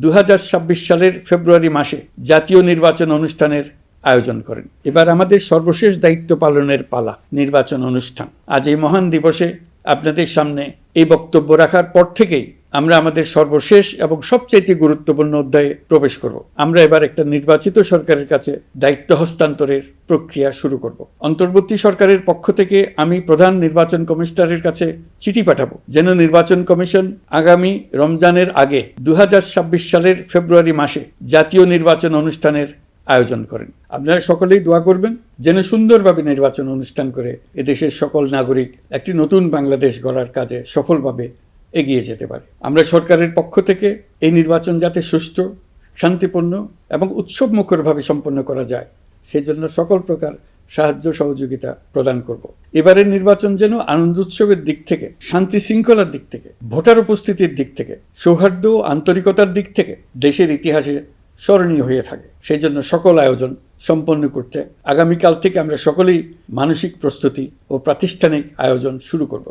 2026 সালের ফেব্রুয়ারি মাসে জাতীয় নির্বাচন অনুষ্ঠানের আয়োজন করেন। এবার আমাদের সর্বশেষ দায়িত্ব পালনের পালা, নির্বাচন অনুষ্ঠান। আজ এই মহান দিবসে আপনাদের সামনে এই বক্তব্য রাখার পর থেকেই আমরা আমাদের সর্বশেষ এবং সবচেয়ে গুরুত্বপূর্ণ অধ্যায়ে প্রবেশ করব। আমরা এবার একটা নির্বাচিত সরকারের কাছে দায়িত্ব হস্তান্তরের প্রক্রিয়া শুরু করব। অন্তর্বর্তী সরকারের পক্ষ থেকে আমি প্রধান নির্বাচন কমিশনারের কাছে চিঠি পাঠাবো যেন নির্বাচন কমিশন আগামী রমজানের আগে 2026 সালের ফেব্রুয়ারি মাসে জাতীয় নির্বাচন অনুষ্ঠানের আয়োজন করেন। আপনারা সকলেই দোয়া করবেন যেন সুন্দরভাবে নির্বাচন অনুষ্ঠান করে এদেশের সকল নাগরিক একটি নতুন বাংলাদেশ গড়ার কাজে সফলভাবে এগিয়ে যেতে পারে। আমরা সরকারের পক্ষ থেকে এই নির্বাচন যাতে সুষ্ঠু, শান্তিপূর্ণ এবং উৎসবমুখরভাবে সম্পন্ন করা যায় সেজন্য সকল প্রকার সাহায্য সহযোগিতা প্রদান করব। এবারের নির্বাচন যেন আনন্দ উৎসবের দিক থেকে, শান্তি শৃঙ্খলার দিক থেকে, ভোটার উপস্থিতির দিক থেকে, সৌহার্দ্য ও আন্তরিকতার দিক থেকে দেশের ইতিহাসে স্মরণীয় হয়ে থাকে। সেই জন্য সকল আয়োজন সম্পন্ন করতে আগামীকাল থেকে আমরা সকলেই মানসিক প্রস্তুতি ও প্রাতিষ্ঠানিক আয়োজন শুরু করব।